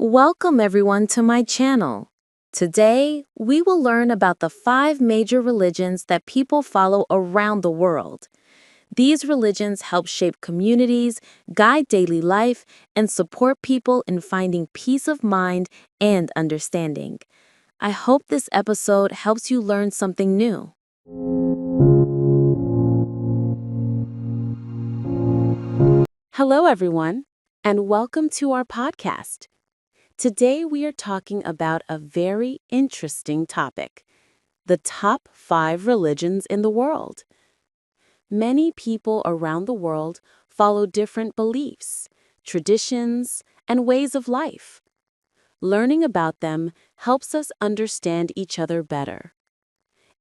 Welcome everyone to my channel. Today, we will learn about the 5 major religions that people follow around the world. These religions help shape communities, guide daily life, and support people in finding peace of mind and understanding. I hope this episode helps you learn something new. Hello everyone, and welcome to our podcast. Today we are talking about a very interesting topic: the top 5 religions in the world. Many people around the world follow different beliefs, traditions, and ways of life. Learning about them helps us understand each other better.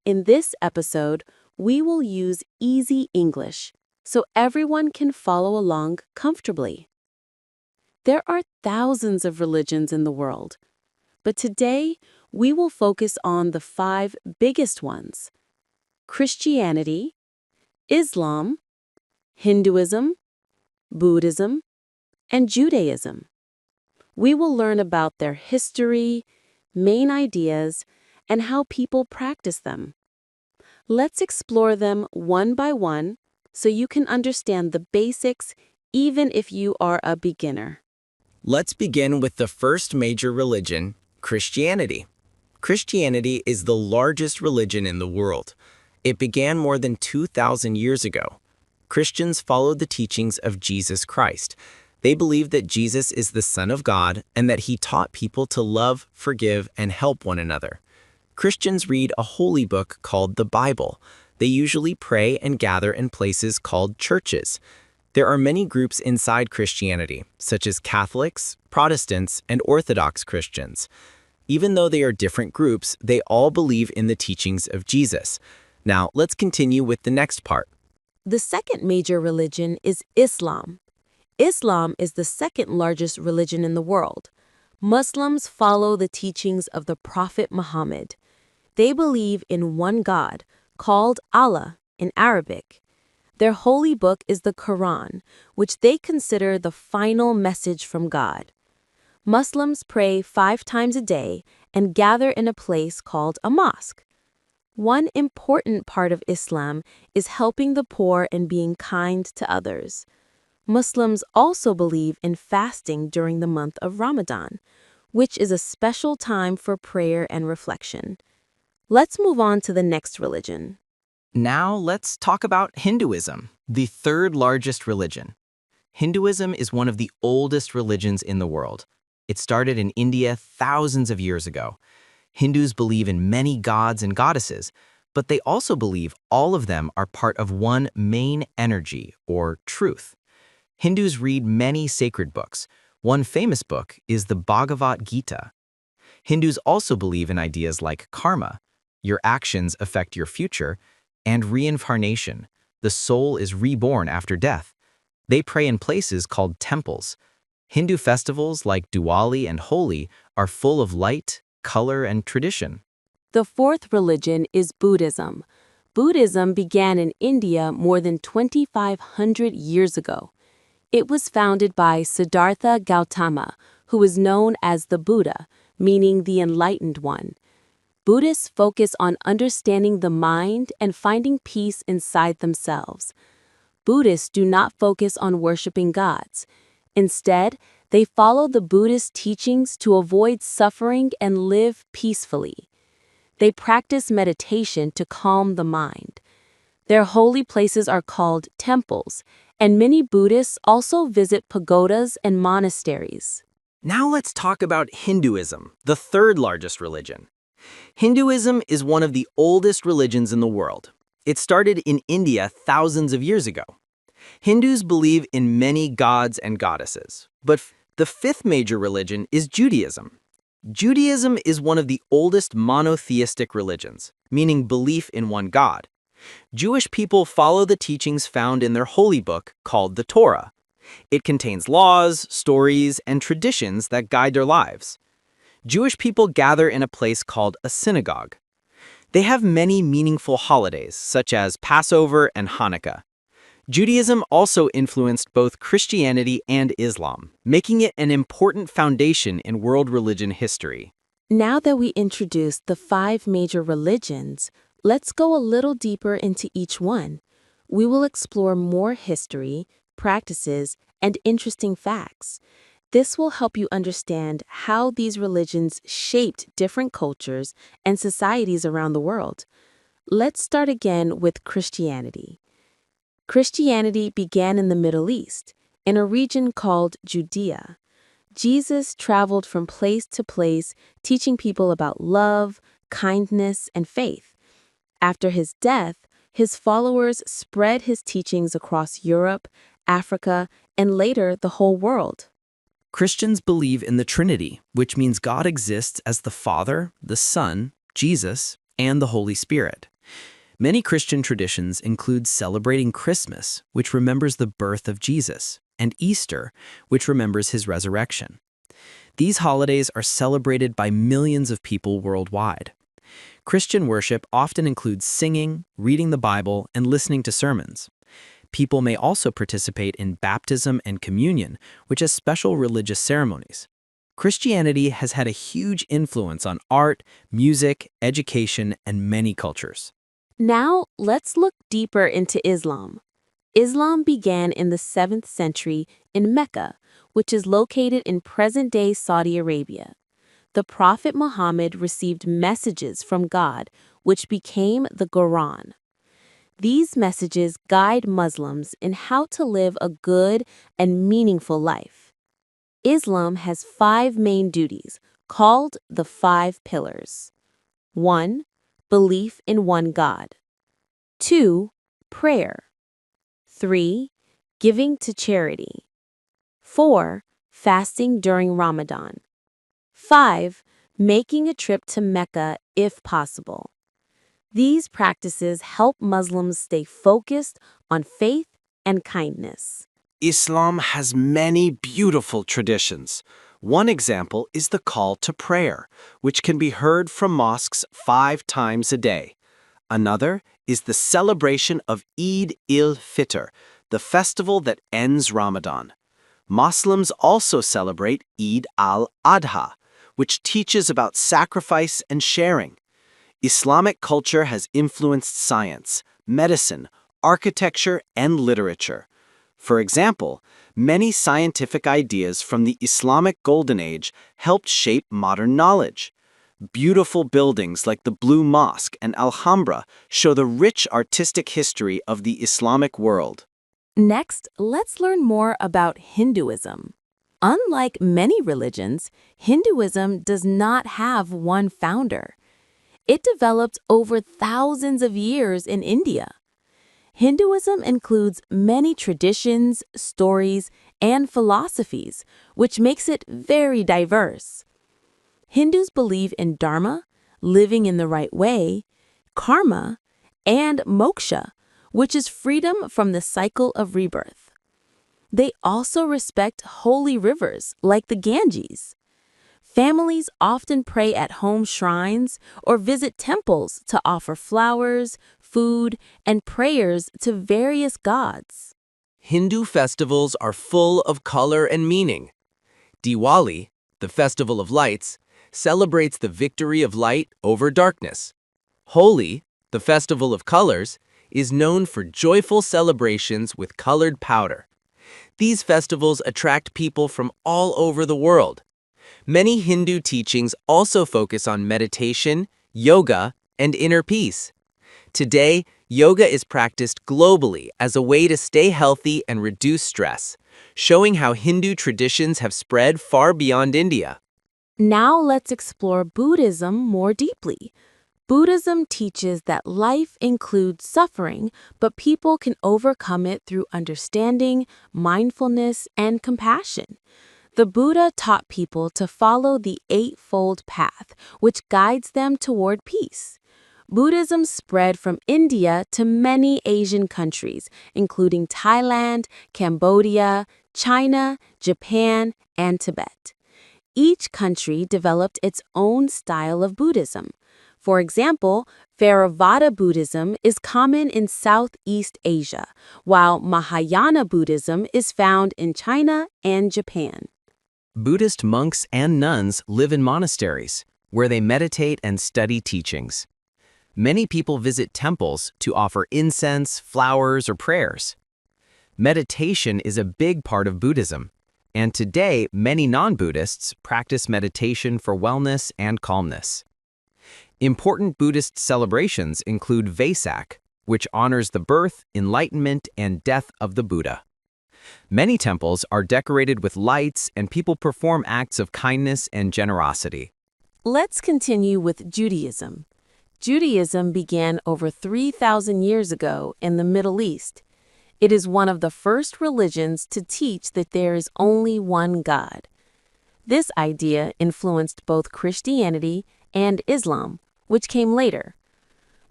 In this episode, we will use easy English so everyone can follow along comfortably. There are thousands of religions in the world, but today we will focus on the 5 biggest ones: Christianity, Islam, Hinduism, Buddhism, and Judaism. We will learn about their history, main ideas, and how people practice them. Let's explore them one by one so you can understand the basics even if you are a beginner. Let's begin with the first major religion, Christianity. Christianity is the largest religion in the world. It began more than 2,000 years ago. Christians followed the teachings of Jesus Christ. They believe that Jesus is the Son of God and that he taught people to love, forgive, and help one another. Christians read a holy book called the Bible. They usually pray and gather in places called churches. There are many groups inside Christianity, such as Catholics, Protestants, and Orthodox Christians. Even though they are different groups, they all believe in the teachings of Jesus. Now, let's continue with the next part. The second major religion is Islam. Islam is the second largest religion in the world. Muslims follow the teachings of the Prophet Muhammad. They believe in one God, called Allah in Arabic. Their holy book is the Quran, which they consider the final message from God. Muslims pray 5 times a day and gather in a place called a mosque. One important part of Islam is helping the poor and being kind to others. Muslims also believe in fasting during the month of Ramadan, which is a special time for prayer and reflection. Let's move on to the next religion. Now, let's talk about Hinduism, the third largest religion. Hinduism is one of the oldest religions in the world. It started in India thousands of years ago. Hindus believe in many gods and goddesses, but they also believe all of them are part of one main energy, or truth. Hindus read many sacred books. One famous book is the Bhagavad Gita. Hindus also believe in ideas like karma, your actions affect your future, and reincarnation, the soul is reborn after death. They pray in places called temples. Hindu festivals like Diwali and Holi are full of light, color, and tradition. The fourth religion is Buddhism. Buddhism began in India more than 2,500 years ago. It was founded by Siddhartha Gautama, who is known as the Buddha, meaning the enlightened one. Buddhists focus on understanding the mind and finding peace inside themselves. Buddhists do not focus on worshiping gods. Instead, they follow the Buddhist teachings to avoid suffering and live peacefully. They practice meditation to calm the mind. Their holy places are called temples, and many Buddhists also visit pagodas and monasteries. Now let's talk about Hinduism, the third largest religion. Hinduism is one of the oldest religions in the world. It started in India thousands of years ago. Hindus believe in many gods and goddesses, but the fifth major religion is Judaism. Judaism is one of the oldest monotheistic religions, meaning belief in one God. Jewish people follow the teachings found in their holy book called the Torah. It contains laws, stories, and traditions that guide their lives. Jewish people gather in a place called a synagogue. They have many meaningful holidays, such as Passover and Hanukkah. Judaism also influenced both Christianity and Islam, making it an important foundation in world religion history. Now that we introduced the 5 major religions, let's go a little deeper into each one. We will explore more history, practices, and interesting facts. This will help you understand how these religions shaped different cultures and societies around the world. Let's start again with Christianity. Christianity began in the Middle East, in a region called Judea. Jesus traveled from place to place, teaching people about love, kindness, and faith. After his death, his followers spread his teachings across Europe, Africa, and later the whole world. Christians believe in the Trinity, which means God exists as the Father, the Son, Jesus, and the Holy Spirit. Many Christian traditions include celebrating Christmas, which remembers the birth of Jesus, and Easter, which remembers his resurrection. These holidays are celebrated by millions of people worldwide. Christian worship often includes singing, reading the Bible, and listening to sermons. People may also participate in baptism and communion, which has special religious ceremonies. Christianity has had a huge influence on art, music, education, and many cultures. Now, let's look deeper into Islam. Islam began in the 7th century in Mecca, which is located in present-day Saudi Arabia. The Prophet Muhammad received messages from God, which became the Quran. These messages guide Muslims in how to live a good and meaningful life. Islam has 5 main duties, called the 5 pillars. 1. Belief in one God. 2. Prayer. 3. Giving to charity. 4. Fasting during Ramadan. 5. Making a trip to Mecca if possible. These practices help Muslims stay focused on faith and kindness. Islam has many beautiful traditions. One example is the call to prayer, which can be heard from mosques 5 times a day. Another is the celebration of Eid al-Fitr, the festival that ends Ramadan. Muslims also celebrate Eid al-Adha, which teaches about sacrifice and sharing. Islamic culture has influenced science, medicine, architecture, and literature. For example, many scientific ideas from the Islamic Golden Age helped shape modern knowledge. Beautiful buildings like the Blue Mosque and Alhambra show the rich artistic history of the Islamic world. Next, let's learn more about Hinduism. Unlike many religions, Hinduism does not have one founder. It developed over thousands of years in India. Hinduism includes many traditions, stories, and philosophies, which makes it very diverse. Hindus believe in dharma, living in the right way, karma, and moksha, which is freedom from the cycle of rebirth. They also respect holy rivers like the Ganges. Families often pray at home shrines or visit temples to offer flowers, food, and prayers to various gods. Hindu festivals are full of color and meaning. Diwali, the festival of lights, celebrates the victory of light over darkness. Holi, the festival of colors, is known for joyful celebrations with colored powder. These festivals attract people from all over the world. Many Hindu teachings also focus on meditation, yoga, and inner peace. Today, yoga is practiced globally as a way to stay healthy and reduce stress, showing how Hindu traditions have spread far beyond India. Now let's explore Buddhism more deeply. Buddhism teaches that life includes suffering, but people can overcome it through understanding, mindfulness, and compassion. The Buddha taught people to follow the Eightfold Path, which guides them toward peace. Buddhism spread from India to many Asian countries, including Thailand, Cambodia, China, Japan, and Tibet. Each country developed its own style of Buddhism. For example, Theravada Buddhism is common in Southeast Asia, while Mahayana Buddhism is found in China and Japan. Buddhist monks and nuns live in monasteries, where they meditate and study teachings. Many people visit temples to offer incense, flowers, or prayers. Meditation is a big part of Buddhism, and today many non-Buddhists practice meditation for wellness and calmness. Important Buddhist celebrations include Vesak, which honors the birth, enlightenment, and death of the Buddha. Many temples are decorated with lights and people perform acts of kindness and generosity. Let's continue with Judaism. Judaism began over 3,000 years ago in the Middle East. It is one of the first religions to teach that there is only one God. This idea influenced both Christianity and Islam, which came later.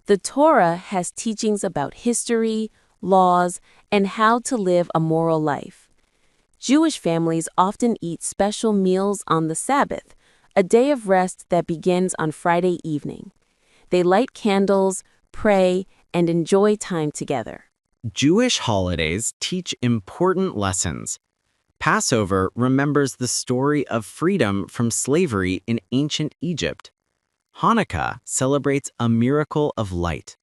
The Torah has teachings about history, laws, and how to live a moral life. Jewish families often eat special meals on the Sabbath, a day of rest that begins on Friday evening. They light candles, pray, and enjoy time together. Jewish holidays teach important lessons. Passover remembers the story of freedom from slavery in ancient Egypt. Hanukkah celebrates a miracle of light.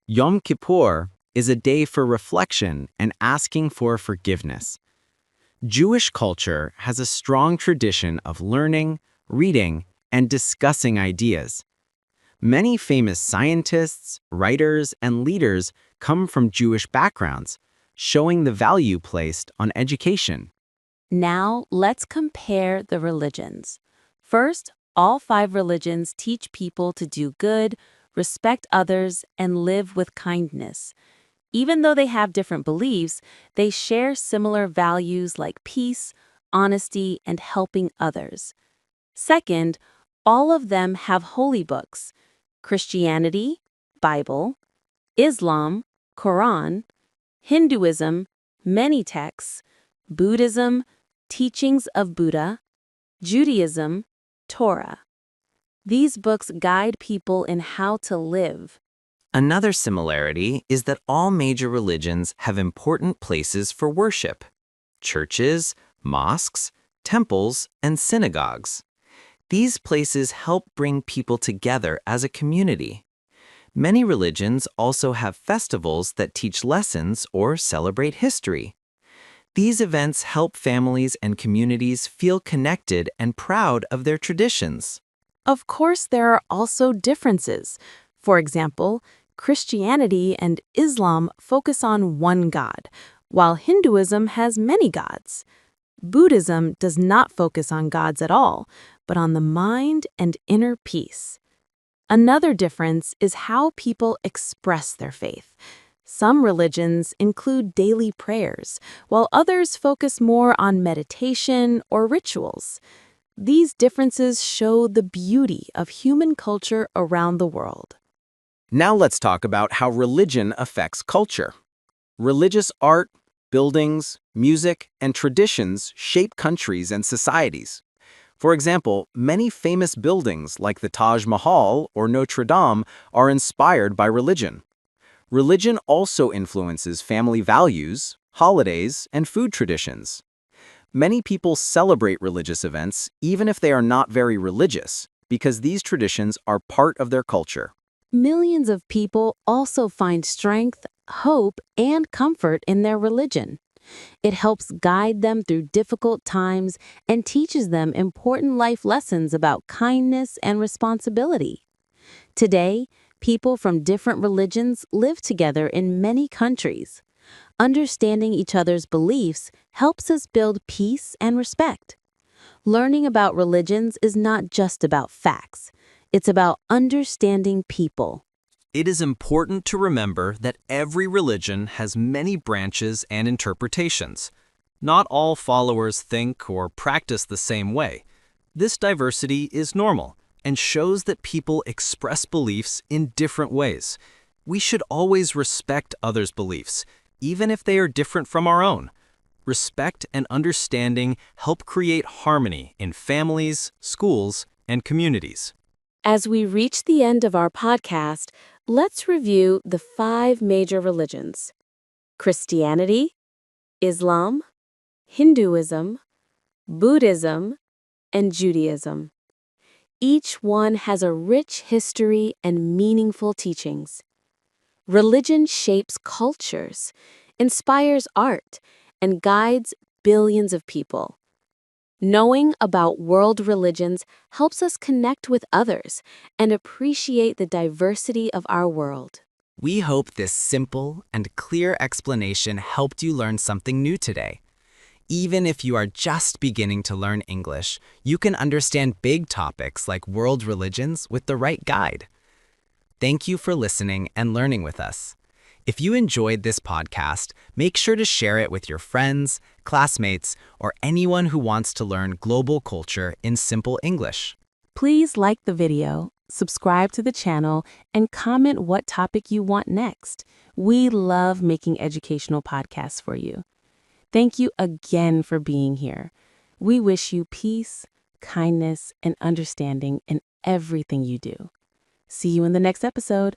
Yom Kippur is a day for reflection and asking for forgiveness. Jewish culture has a strong tradition of learning, reading, and discussing ideas. Many famous scientists, writers, and leaders come from Jewish backgrounds, showing the value placed on education. Now, let's compare the religions. First, all 5 religions teach people to do good, respect others, and live with kindness. Even though they have different beliefs, they share similar values like peace, honesty, and helping others. Second, all of them have holy books: Christianity, Bible; Islam, Quran; Hinduism, many texts; Buddhism, teachings of Buddha; Judaism, Torah. These books guide people in how to live. Another similarity is that all major religions have important places for worship: churches, mosques, temples, and synagogues. These places help bring people together as a community. Many religions also have festivals that teach lessons or celebrate history. These events help families and communities feel connected and proud of their traditions. Of course, there are also differences. For example, Christianity and Islam focus on one God, while Hinduism has many gods. Buddhism does not focus on gods at all, but on the mind and inner peace. Another difference is how people express their faith. Some religions include daily prayers, while others focus more on meditation or rituals. These differences show the beauty of human culture around the world. Now let's talk about how religion affects culture. Religious art, buildings, music, and traditions shape countries and societies. For example, many famous buildings like the Taj Mahal or Notre Dame are inspired by religion. Religion also influences family values, holidays, and food traditions. Many people celebrate religious events even if they are not very religious, because these traditions are part of their culture. Millions of people also find strength, hope, and comfort in their religion. It helps guide them through difficult times and teaches them important life lessons about kindness and responsibility. Today, people from different religions live together in many countries. Understanding each other's beliefs helps us build peace and respect. Learning about religions is not just about facts. It's about understanding people. It is important to remember that every religion has many branches and interpretations. Not all followers think or practice the same way. This diversity is normal and shows that people express beliefs in different ways. We should always respect others' beliefs, even if they are different from our own. Respect and understanding help create harmony in families, schools, and communities. As we reach the end of our podcast, let's review the 5 major religions: Christianity, Islam, Hinduism, Buddhism, and Judaism. Each one has a rich history and meaningful teachings. Religion shapes cultures, inspires art, and guides billions of people. Knowing about world religions helps us connect with others and appreciate the diversity of our world. We hope this simple and clear explanation helped you learn something new today. Even if you are just beginning to learn English, you can understand big topics like world religions with the right guide. Thank you for listening and learning with us. If you enjoyed this podcast, make sure to share it with your friends, classmates, or anyone who wants to learn global culture in simple English. Please like the video, subscribe to the channel, and comment what topic you want next. We love making educational podcasts for you. Thank you again for being here. We wish you peace, kindness, and understanding in everything you do. See you in the next episode.